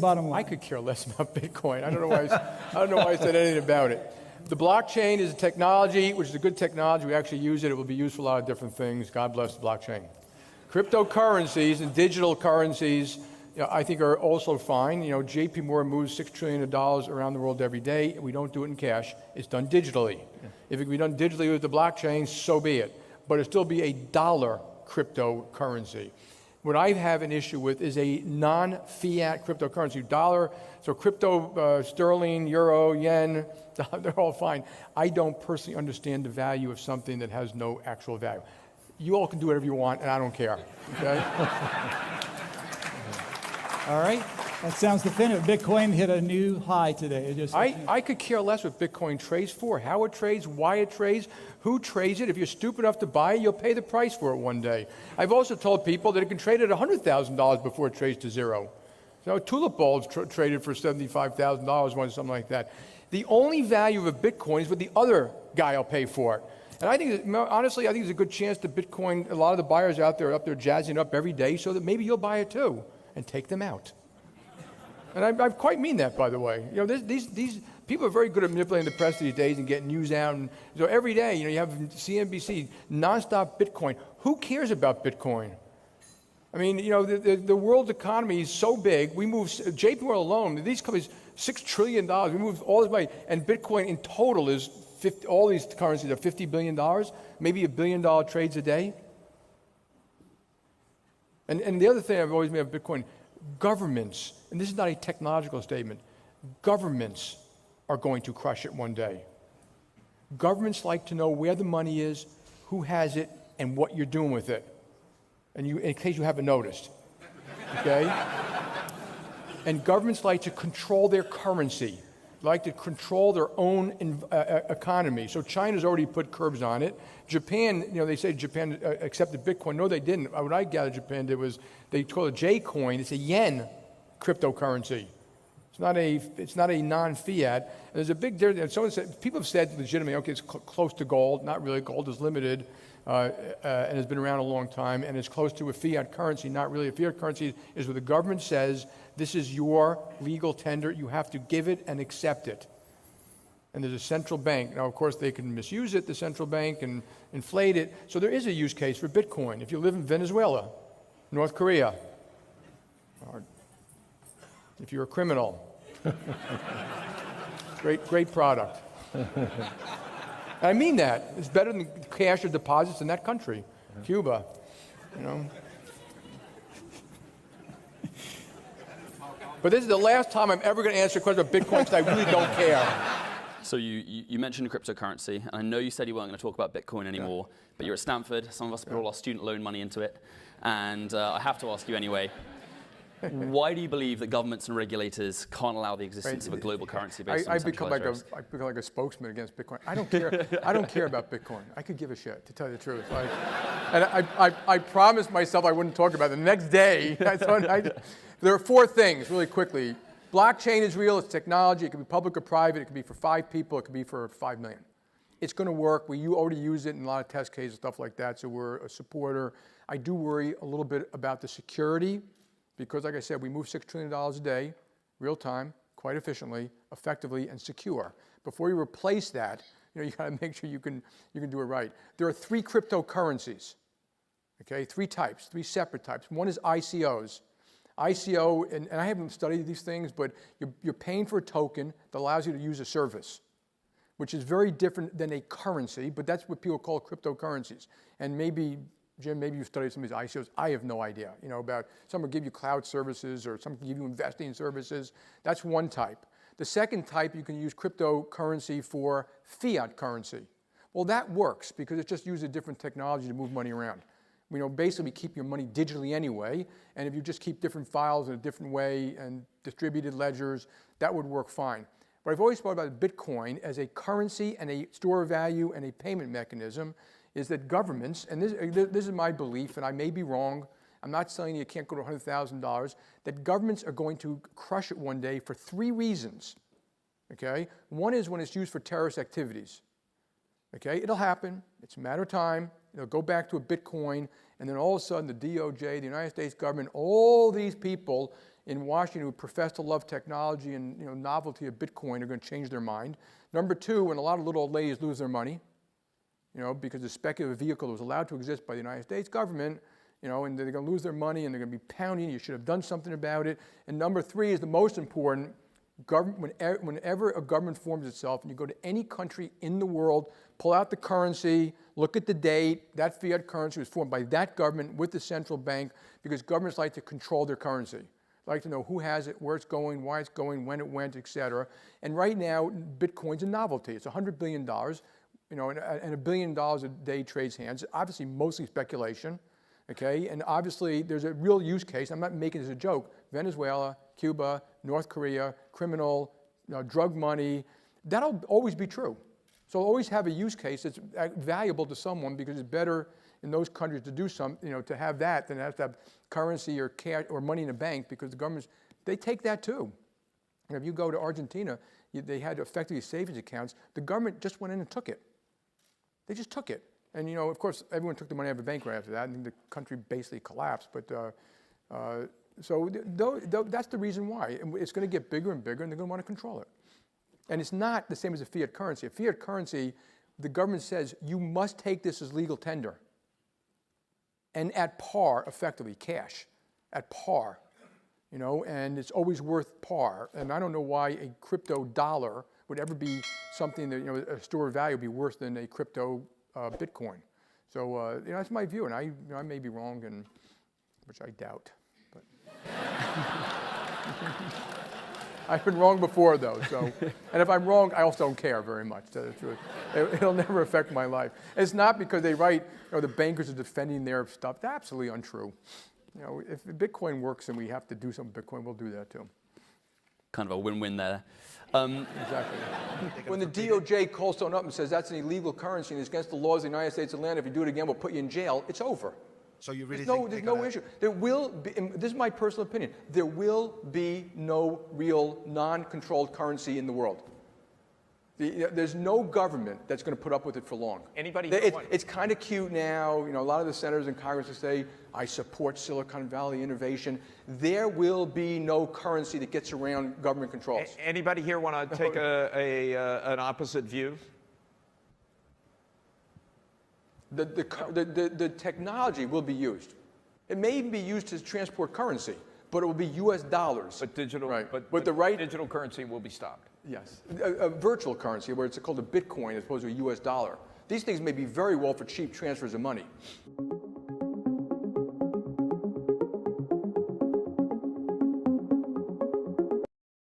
bottom line? I could care less about Bitcoin. I don't know why I said anything about it. The blockchain is a technology, which is a good technology. We actually use it. It will be used for a lot of different things. God bless the blockchain. Cryptocurrencies and digital currencies, I think are also fine. JP Morgan moves $6 trillion around the world every day. We don't do it in cash. It's done digitally. Yeah. If it can be done digitally with the blockchain, so be it. But it'll still be a dollar cryptocurrency. What I have an issue with is a non-fiat cryptocurrency. Dollar, so crypto, sterling, euro, yen, they're all fine. I don't personally understand the value of something that has no actual value. You all can do whatever you want, and I don't care, okay? All right. That sounds definitive. Bitcoin hit a new high today. I could care less what Bitcoin trades for, how it trades, why it trades, who trades it. If you're stupid enough to buy it, you'll pay the price for it one day. I've also told people that it can trade at $100,000 before it trades to zero. So tulip bulbs traded for $75,000 once, something like that. The only value of a Bitcoin is what the other guy will pay for it. And I think, honestly, I think there's a good chance that Bitcoin, a lot of the buyers out there are up there jazzing it up every day so that maybe you'll buy it too and take them out. And I quite mean that, by the way. These people are very good at manipulating the press these days and getting news out. And so every day, you have CNBC, nonstop Bitcoin. Who cares about Bitcoin? I mean, the world's economy is so big. We move, JP Morgan alone, these companies, $6 trillion. We move all this money. And Bitcoin in total is, all these currencies are $50 billion, maybe $1 billion trades a day. And the other thing I've always made of Bitcoin, governments, and this is not a technological statement, governments are going to crush it one day. Governments like to know where the money is, who has it, and what you're doing with it. And in case you haven't noticed, okay? And governments like to control their currency, like to control their own economy. So China's already put curbs on it. Japan, they say Japan accepted Bitcoin. No, they didn't. What I gathered Japan did was they call it J-coin. It's a yen cryptocurrency. It's not a non-fiat. And there's a big difference. People have said legitimately, okay, it's close to gold. Not really. Gold is limited and has been around a long time. And it's close to a fiat currency. Not really. A fiat currency is where the government says, this is your legal tender. You have to give it and accept it. And there's a central bank. Now, of course, they can misuse it, the central bank, and inflate it. So there is a use case for Bitcoin. If you live in Venezuela, North Korea, or if you're a criminal, great product. And I mean that. It's better than cash or deposits in that country, Cuba, But this is the last time I'm ever going to answer a question about Bitcoin because I really don't care. So you mentioned cryptocurrency, and I know you said you weren't going to talk about Bitcoin anymore, but you're at Stanford. Some of us put all our student loan money into it, and I have to ask you anyway. Why do you believe that governments and regulators can't allow the existence of a global currency based on centralized risk? I become like a spokesman against Bitcoin. I don't care. I don't care about Bitcoin. I could give a shit, to tell you the truth. And I promised myself I wouldn't talk about it. The next day, there are 4 things, really quickly. Blockchain is real. It's technology. It can be public or private. It can be for 5 people. It can be for 5 million. It's going to work. We already use it in a lot of test cases, stuff like that, so we're a supporter. I do worry a little bit about the security because, like I said, we move $6 trillion a day, real time, quite efficiently, effectively, and secure. Before you replace that, you got to make sure you can do it right. There are 3 cryptocurrencies, okay? 3 types, 3 separate types. One is ICOs. ICO, and I haven't studied these things, but you're paying for a token that allows you to use a service, which is very different than a currency, but that's what people call cryptocurrencies. And maybe, Jim, maybe you've studied some of these ICOs. I have no idea, about some will give you cloud services or some can give you investing services. That's one type. The second type, you can use cryptocurrency for fiat currency. Well, that works because it just uses a different technology to move money around. Basically keep your money digitally anyway, and if you just keep different files in a different way and distributed ledgers, that would work fine. But I've always thought about Bitcoin as a currency and a store of value and a payment mechanism is that governments, and this is my belief, and I may be wrong, I'm not saying you can't go to $100,000, that governments are going to crush it one day for 3 reasons, okay? One is when it's used for terrorist activities, okay? It'll happen, it's a matter of time. It'll go back to a Bitcoin, and then all of a sudden the DOJ, the United States government, all these people in Washington who profess to love technology and novelty of Bitcoin are going to change their mind. Number two, when a lot of little old ladies lose their money, because the speculative vehicle was allowed to exist by the United States government, and they're going to lose their money and they're going to be pounding, you should have done something about it. And number three is the most important, whenever a government forms itself and you go to any country in the world, pull out the currency, look at the date, that fiat currency was formed by that government with the central bank because governments like to control their currency. They like to know who has it, where it's going, why it's going, when it went, et cetera. And right now, Bitcoin's a novelty. It's $100 billion, and $1 billion a day trades hands. Obviously, mostly speculation, okay? And obviously, there's a real use case. I'm not making this a joke. Venezuela, Cuba, North Korea, criminal, drug money, that'll always be true. So it'll always have a use case that's valuable to someone because it's better in those countries to do to have that than to have currency or cash or money in a bank because the governments, they take that too. And if you go to Argentina, they had effectively savings accounts. The government just went in and took it. They just took it. And of course, everyone took the money out of the bank right after that, and the country basically collapsed. But so that's the reason why. It's going to get bigger and bigger, and they're going to want to control it. And it's not the same as a fiat currency. A fiat currency, the government says, you must take this as legal tender. And at par, effectively, cash, at par. And it's always worth par. And I don't know why a crypto dollar would ever be something that, a store of value would be worse than a crypto Bitcoin. So, that's my view. And I may be wrong, which I doubt. But I've been wrong before, though. So, and if I'm wrong, I also don't care very much, to tell the truth. It'll never affect my life. And it's not because they write, the bankers are defending their stuff. That's absolutely untrue. If Bitcoin works and we have to do something with Bitcoin, we'll do that too. Kind of a win-win there. Exactly. When the DOJ calls someone up and says that's an illegal currency and it's against the laws of the United States of land, if you do it again, we'll put you in jail, it's over. So you really there's no issue. There will be, and this is my personal opinion, there will be no real non-controlled currency in the world. There's no government that's going to put up with it for long. It's kind of cute now. A lot of the senators in Congress will say, I support Silicon Valley innovation. There will be no currency that gets around government controls. Anybody here want to take an opposite view? The technology will be used. It may even be used to transport currency, but it will be U.S. dollars. But digital, right. but the right digital currency will be stopped. Yes, a virtual currency where it's called a Bitcoin as opposed to a U.S. dollar. These things may be very well for cheap transfers of money.